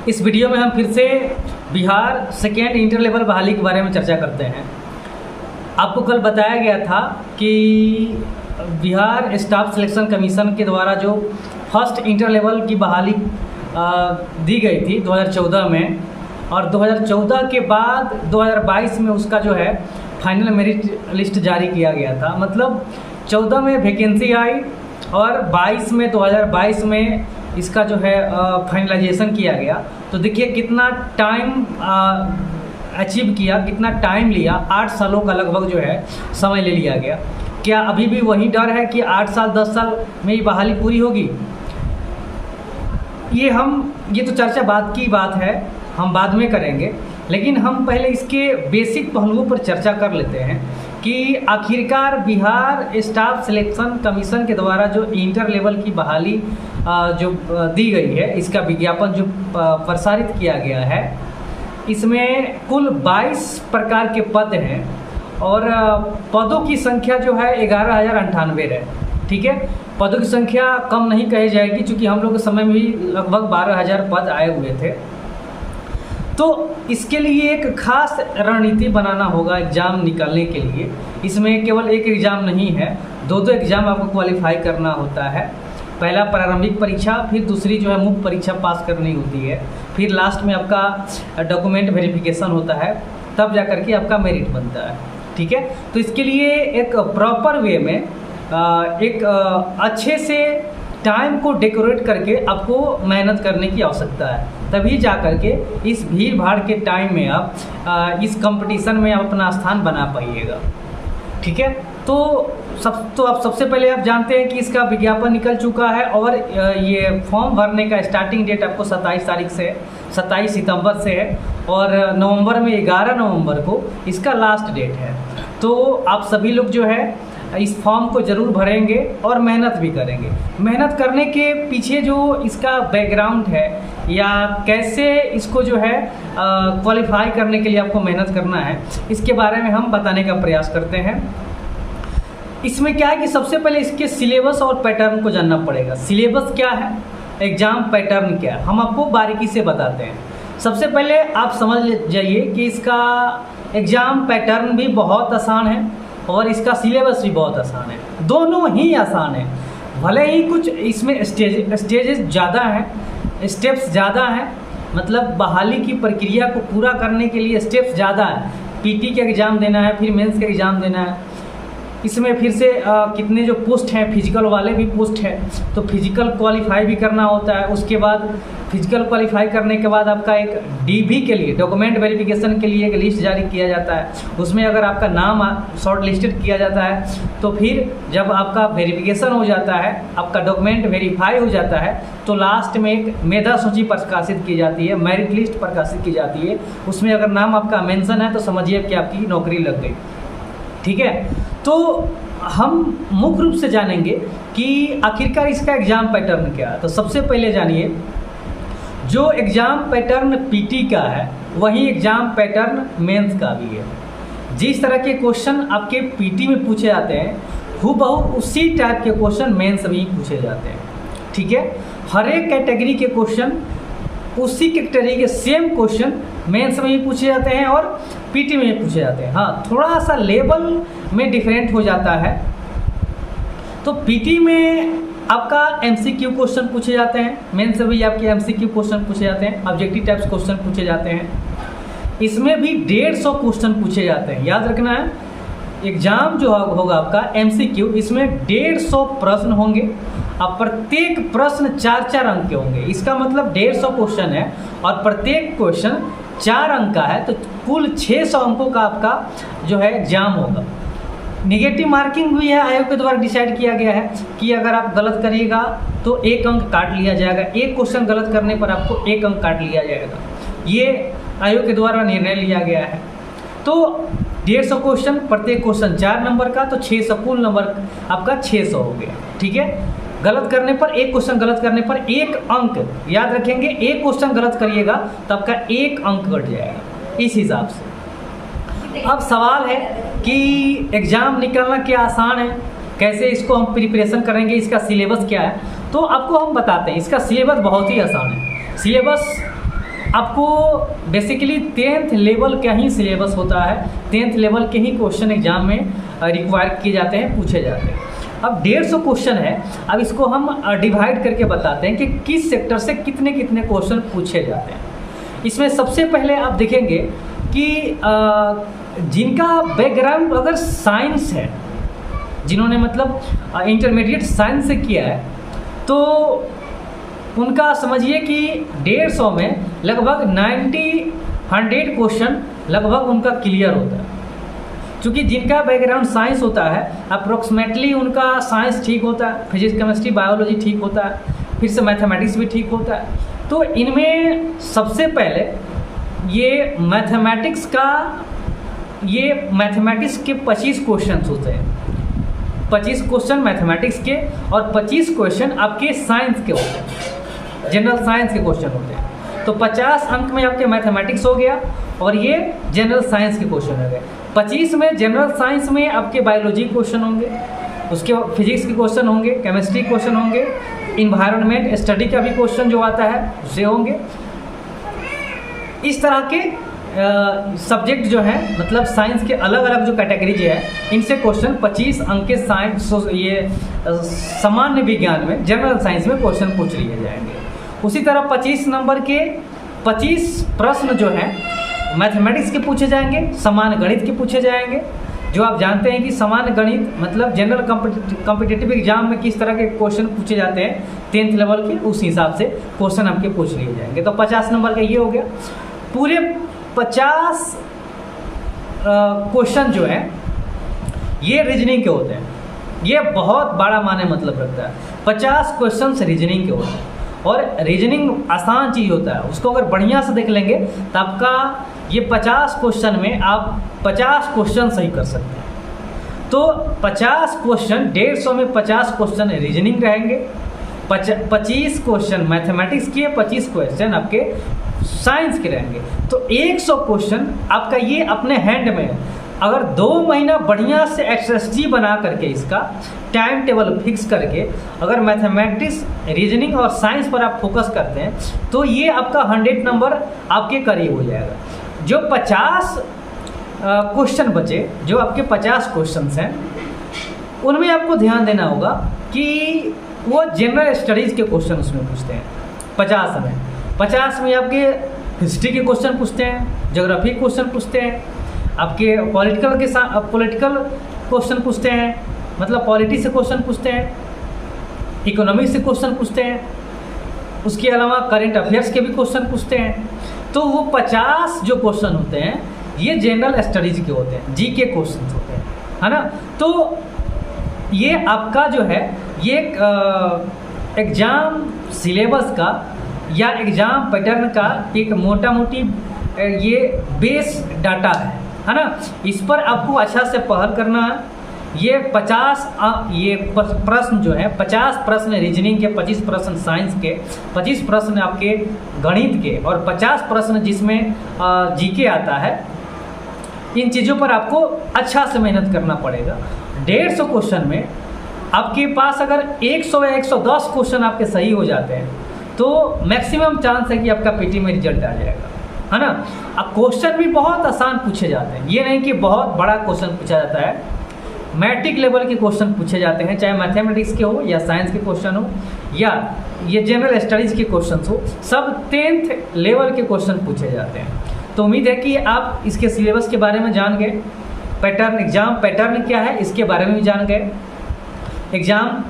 इस वीडियो में हम फिर से बिहार सेकेंड इंटर लेवल बहाली के बारे में चर्चा करते हैं। आपको कल बताया गया था कि बिहार स्टाफ सिलेक्शन कमीशन के द्वारा जो फर्स्ट इंटर लेवल की बहाली दी गई थी 2014 में, और 2014 के बाद 2022 में उसका जो है फाइनल मेरिट लिस्ट जारी किया गया था। मतलब 14 में वैकेंसी आई और 2022 में इसका जो है फाइनलाइजेशन किया गया। तो देखिए कितना टाइम अचीव किया, कितना टाइम लिया, 8 सालों का लगभग जो है समय ले लिया गया। क्या अभी भी वही डर है कि 8 साल 10 साल में ये बहाली पूरी होगी? ये तो चर्चा बाद की बात है, हम बाद में करेंगे, लेकिन हम पहले इसके बेसिक पहलुओं पर चर्चा कर लेते हैं कि आखिरकार बिहार स्टाफ सिलेक्शन कमीशन के द्वारा जो इंटर लेवल की बहाली जो दी गई है, इसका विज्ञापन जो प्रसारित किया गया है, इसमें कुल 22 प्रकार के पद हैं और पदों की संख्या जो है 11,098 है। ठीक है, पदों की संख्या कम नहीं कही जाएगी क्योंकि हम लोग के समय में भी लगभग 12,000 पद आए हुए थे। तो इसके लिए एक खास रणनीति बनाना होगा एग्ज़ाम निकालने के लिए। इसमें केवल एक एग्ज़ाम नहीं है, दो एग्ज़ाम आपको क्वालिफाई करना होता है। पहला प्रारंभिक परीक्षा, फिर दूसरी जो है मुख्य परीक्षा पास करनी होती है, फिर लास्ट में आपका डॉक्यूमेंट वेरिफिकेशन होता है, तब जा कर के आपका मेरिट बनता है। ठीक है, तो इसके लिए एक प्रॉपर वे में एक अच्छे से टाइम को डेकोरेट करके आपको मेहनत करने की आवश्यकता है, तभी जा कर के इस भीड़ भाड़ के टाइम में आप इस कंपटीशन में आप अपना स्थान बना पाइएगा। ठीक है, तो आप सबसे पहले आप जानते हैं कि इसका विज्ञापन निकल चुका है और ये फॉर्म भरने का स्टार्टिंग डेट आपको 27 सितंबर से है और नवंबर में 11 नवंबर को इसका लास्ट डेट है। तो आप सभी लोग जो है इस फॉर्म को ज़रूर भरेंगे और मेहनत भी करेंगे। मेहनत करने के पीछे जो इसका बैकग्राउंड है या कैसे इसको जो है क्वालिफाई करने के लिए आपको मेहनत करना है, इसके बारे में हम बताने का प्रयास करते हैं। इसमें क्या है कि सबसे पहले इसके सिलेबस और पैटर्न को जानना पड़ेगा। सिलेबस क्या है, एग्ज़ाम पैटर्न क्या है, हम आपको बारीकी से बताते हैं। सबसे पहले आप समझ जाइए कि इसका एग्ज़ाम पैटर्न भी बहुत आसान है और इसका सिलेबस भी बहुत आसान है, दोनों ही आसान है। भले ही कुछ इसमें स्टेजेस ज़्यादा हैं, स्टेप्स ज़्यादा हैं, मतलब बहाली की प्रक्रिया को पूरा करने के लिए स्टेप्स ज़्यादा हैं। पीटी का एग्ज़ाम देना है, फिर मेंस का एग्ज़ाम देना है, इसमें फिर से कितने जो पोस्ट हैं, फिजिकल वाले भी पोस्ट हैं, तो फिजिकल क्वालिफाई भी करना होता है। उसके बाद फिजिकल क्वालिफाई करने के बाद आपका एक डीवी के लिए, डॉक्यूमेंट वेरिफिकेशन के लिए एक लिस्ट जारी किया जाता है। उसमें अगर आपका नाम शॉर्ट लिस्टेड किया जाता है तो फिर जब आपका वेरिफिकेशन हो जाता है, आपका डॉक्यूमेंट वेरीफाई हो जाता है, तो लास्ट में एक मेधा सूची प्रकाशित की जाती है, मेरिट लिस्ट प्रकाशित की जाती है। उसमें अगर नाम आपका मेंशन है तो समझिए कि आपकी नौकरी लग गई। ठीक है, तो हम मुख्य रूप से जानेंगे कि आखिरकार इसका एग्ज़ाम पैटर्न क्या है। तो सबसे पहले जानिए, जो एग्ज़ाम पैटर्न पीटी का है वही एग्ज़ाम पैटर्न मेंस का भी है। जिस तरह के क्वेश्चन आपके पीटी में पूछे जाते हैं, हूबहू उसी टाइप के क्वेश्चन मेंस में ही पूछे जाते हैं। ठीक है, हर एक कैटेगरी के क्वेश्चन उसी कैटेगरी के सेम क्वेश्चन मेंस में ही पूछे जाते हैं और पीटी में ही पूछे जाते हैं। हाँ, थोड़ा सा लेवल में डिफरेंट हो जाता है। तो पीटी में आपका एमसीक्यू क्वेश्चन पूछे जाते हैं, मेंस में भी आपके एमसीक्यू क्वेश्चन पूछे जाते हैं, ऑब्जेक्टिव टाइप्स क्वेश्चन पूछे जाते हैं। इसमें भी 150 क्वेश्चन पूछे जाते हैं। याद रखना है, एग्ज़ाम जो होगा आपका एमसीक्यू, इसमें 150 प्रश्न होंगे और प्रत्येक प्रश्न 4-4 अंक के होंगे। इसका मतलब 150 क्वेश्चन है और प्रत्येक क्वेश्चन 4 अंक का है, तो कुल 600 अंकों का आपका जो है एग्ज़ाम होगा। नेगेटिव मार्किंग भी है, आयोग के द्वारा डिसाइड किया गया है कि अगर आप गलत करिएगा तो 1 अंक काट लिया जाएगा, एक क्वेश्चन गलत करने पर आपको 1 अंक काट लिया जाएगा। ये आयोग के द्वारा निर्णय लिया गया है। तो 150 क्वेश्चन, प्रत्येक क्वेश्चन 4 नंबर का, तो 600 कुल नंबर आपका 600 हो गया। ठीक है, गलत करने पर, एक क्वेश्चन गलत करने पर 1 अंक, याद रखेंगे, एक क्वेश्चन गलत करिएगा तो आपका 1 अंक कट जाएगा। इस हिसाब से अब सवाल है कि एग्ज़ाम निकलना क्या आसान है, कैसे इसको हम प्रिपरेशन करेंगे, इसका सिलेबस क्या है। तो आपको हम बताते हैं, इसका सिलेबस बहुत ही आसान है। सिलेबस आपको बेसिकली 10th लेवल का ही सिलेबस होता है, 10th लेवल के ही क्वेश्चन एग्जाम में रिक्वायर किए जाते हैं, पूछे जाते हैं। अब 150 क्वेश्चन है। अब इसको हम डिवाइड करके बताते हैं कि किस सेक्टर से कितने कितने क्वेश्चन पूछे जाते हैं। इसमें सबसे पहले आप देखेंगे कि जिनका बैकग्राउंड अगर साइंस है, जिन्होंने मतलब इंटरमीडिएट साइंस से किया है, तो उनका समझिए कि 150 में लगभग 100 क्वेश्चन लगभग उनका क्लियर होता है। क्योंकि जिनका बैकग्राउंड साइंस होता है अप्रोक्सीमेटली उनका साइंस ठीक होता है, फिजिक्स केमिस्ट्री बायोलॉजी ठीक होता है, फिर से मैथमेटिक्स भी ठीक होता है। तो इनमें सबसे पहले ये मैथमेटिक्स के 25 क्वेश्चन होते हैं। 25 क्वेश्चन मैथमेटिक्स के और 25 क्वेश्चन आपके साइंस के होते हैं, जनरल साइंस के क्वेश्चन होते हैं। तो 50 अंक में आपके मैथमेटिक्स हो गया और ये जनरल साइंस के क्वेश्चन हो गए। 25 में जनरल साइंस में आपके बायोलॉजी क्वेश्चन होंगे, उसके बाद फिजिक्स के क्वेश्चन होंगे, केमिस्ट्री क्वेश्चन होंगे, इन्वायरमेंट स्टडी का भी क्वेश्चन जो आता है उससे होंगे। इस तरह के सब्जेक्ट जो है मतलब साइंस के अलग अलग जो कैटेगरी है इनसे क्वेश्चन 25 अंक के साइंस ये सामान्य विज्ञान में जनरल साइंस में क्वेश्चन पूछ लिए जाएंगे। उसी तरह 25 नंबर के 25 प्रश्न जो हैं मैथमेटिक्स के पूछे जाएंगे, सामान्य गणित के पूछे जाएंगे। जो आप जानते हैं कि सामान्य गणित मतलब जनरल कॉम्पिटिटिव एग्जाम में किस तरह के क्वेश्चन पूछे जाते हैं 10th लेवल के, उस हिसाब से क्वेश्चन आपके पूछ लिए जाएंगे। तो 50 नंबर का ये हो गया। पूरे 50 क्वेश्चन जो है ये रीजनिंग के होते हैं। ये बहुत बड़ा माने मतलब रखता है। 50 क्वेश्चन रीजनिंग के होते हैं और रीजनिंग आसान चीज़ होता है, उसको अगर बढ़िया से देख लेंगे तो आपका ये 50 क्वेश्चन में आप 50 क्वेश्चन सही कर सकते हैं। तो 50 क्वेश्चन 150 में 50 क्वेश्चन रीजनिंग रहेंगे, 25 क्वेश्चन मैथमेटिक्स के, 25 क्वेश्चन आपके साइंस के रहेंगे। तो 100 क्वेश्चन आपका ये अपने हैंड में है। अगर 2 महीना बढ़िया से एक्सएसटी बना करके इसका टाइम टेबल फिक्स करके अगर मैथमेटिक्स रीजनिंग और साइंस पर आप फोकस करते हैं तो ये आपका 100 नंबर आपके करीब हो जाएगा। जो 50 क्वेश्चन बचे, जो आपके 50 क्वेश्चंस हैं उनमें आपको ध्यान देना होगा कि वो जनरल स्टडीज़ के क्वेश्चन उसमें पूछते हैं। 50 में आपके हिस्ट्री के क्वेश्चन पूछते हैं, ज्योग्राफी के क्वेश्चन पूछते हैं, आपके पॉलिटिकल क्वेश्चन पूछते हैं, मतलब पॉलिटी से क्वेश्चन पूछते हैं, इकोनॉमी से क्वेश्चन पूछते हैं, उसके अलावा करंट अफेयर्स के भी क्वेश्चन पूछते हैं। तो वो 50 जो क्वेश्चन होते हैं ये जनरल स्टडीज़ के होते हैं, जी के क्वेश्चन होते हैं, है ना। तो ये आपका जो है ये एग्ज़ाम सिलेबस का या एग्ज़ाम पैटर्न का एक मोटा मोटी ये बेस डाटा है ना। इस पर आपको अच्छा से पहल करना है। ये 50 प्रश्न जो है 50 प्रश्न रीजनिंग के, 25 प्रश्न साइंस के, 25 प्रश्न आपके गणित के और 50 प्रश्न जिसमें जीके आता है। इन चीज़ों पर आपको अच्छा से मेहनत करना पड़ेगा। 150 क्वेश्चन में आपके पास अगर 100 या 110 क्वेश्चन आपके सही हो जाते हैं तो मैक्सिमम चांस है कि आपका पीटी में रिजल्ट आ जाएगा, है ना। अब क्वेश्चन भी बहुत आसान पूछे जाते हैं, ये नहीं कि बहुत बड़ा क्वेश्चन पूछा जाता है। मैट्रिक लेवल के क्वेश्चन पूछे जाते हैं, चाहे मैथमेटिक्स के हो या साइंस के क्वेश्चन हो या ये जनरल स्टडीज़ के क्वेश्चन हो, सब 10th लेवल के क्वेश्चन पूछे जाते हैं। तो उम्मीद है कि आप इसके सिलेबस के बारे में जान गए, पैटर्न एग्ज़ाम पैटर्न क्या है इसके बारे में भी जान गए। एग्ज़ाम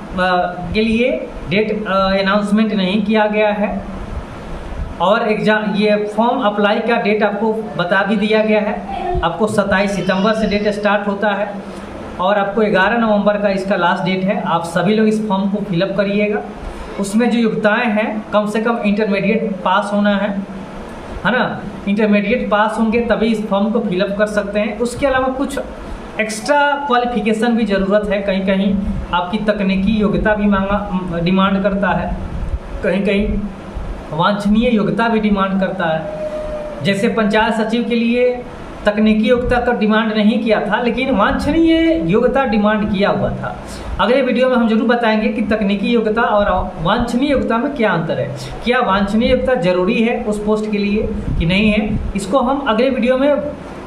के लिए डेट अनाउंसमेंट नहीं किया गया है और एग्ज़ाम ये फॉर्म अप्लाई का डेट आपको बता भी दिया गया है। आपको 27 सितंबर से डेट स्टार्ट होता है और आपको 11 नवंबर का इसका लास्ट डेट है। आप सभी लोग इस फॉर्म को फिलअप करिएगा। उसमें जो योग्यताएं हैं कम से कम इंटरमीडिएट पास होना है ना। इंटरमीडिएट पास होंगे तभी इस फॉर्म को फिलअप कर सकते हैं। उसके अलावा कुछ एक्स्ट्रा क्वालिफिकेशन भी ज़रूरत है, कहीं कहीं आपकी तकनीकी योग्यता भी डिमांड करता है, कहीं कहीं वांछनीय योग्यता भी डिमांड करता है। जैसे पंचायत सचिव के लिए तकनीकी योग्यता का डिमांड नहीं किया था, लेकिन वांछनीय योग्यता डिमांड किया हुआ था। अगले वीडियो में हम जरूर बताएंगे कि तकनीकी योग्यता और वांछनीय योग्यता में क्या अंतर है, क्या वांछनीय योग्यता जरूरी है उस पोस्ट के लिए कि नहीं है। इसको हम अगले वीडियो में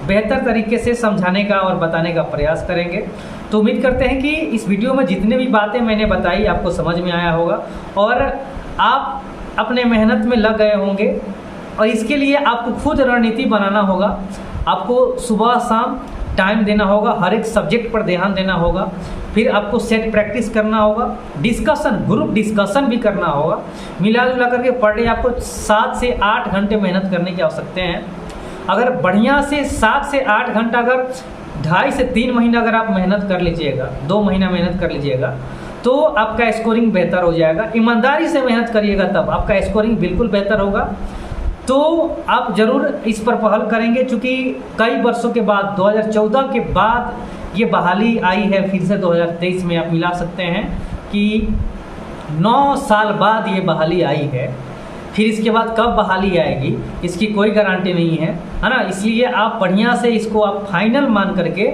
बेहतर तरीके से समझाने का और बताने का प्रयास करेंगे। तो उम्मीद करते हैं कि इस वीडियो में जितने भी बातें मैंने बताई आपको समझ में आया होगा और आप अपने मेहनत में लग गए होंगे। और इसके लिए आपको खुद रणनीति बनाना होगा, आपको सुबह शाम टाइम देना होगा, हर एक सब्जेक्ट पर ध्यान देना होगा, फिर आपको सेट प्रैक्टिस करना होगा, डिस्कशन ग्रुप डिस्कशन भी करना होगा। मिला जुला करके पर डे आपको 7 से 8 घंटे मेहनत करने की आवश्यकता है। अगर बढ़िया से 7 से 8 घंटा, अगर 2.5 से 3 महीना अगर आप मेहनत कर लीजिएगा, 2 महीना मेहनत कर लीजिएगा, तो आपका स्कोरिंग बेहतर हो जाएगा। ईमानदारी से मेहनत करिएगा तब आपका स्कोरिंग बिल्कुल बेहतर होगा। तो आप ज़रूर इस पर पहल करेंगे, चूँकि कई वर्षों के बाद 2014 के बाद ये बहाली आई है, फिर से 2023 में आप मिला सकते हैं कि 9 साल बाद ये बहाली आई है। फिर इसके बाद कब बहाली आएगी इसकी कोई गारंटी नहीं है ना। इसलिए आप बढ़िया से इसको आप फाइनल मान करके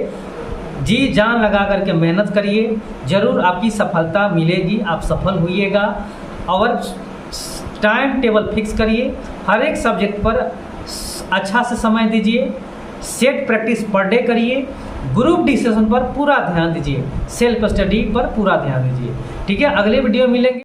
जी जान लगा करके मेहनत करिए, ज़रूर आपकी सफलता मिलेगी, आप सफल होइएगा। और टाइम टेबल फिक्स करिए, हर एक सब्जेक्ट पर अच्छा से समय दीजिए, सेट प्रैक्टिस पर डे करिए, ग्रुप डिस्कशन पर पूरा ध्यान दीजिए, सेल्फ स्टडी पर पूरा ध्यान दीजिए। ठीक है, अगले वीडियो में मिलेंगे।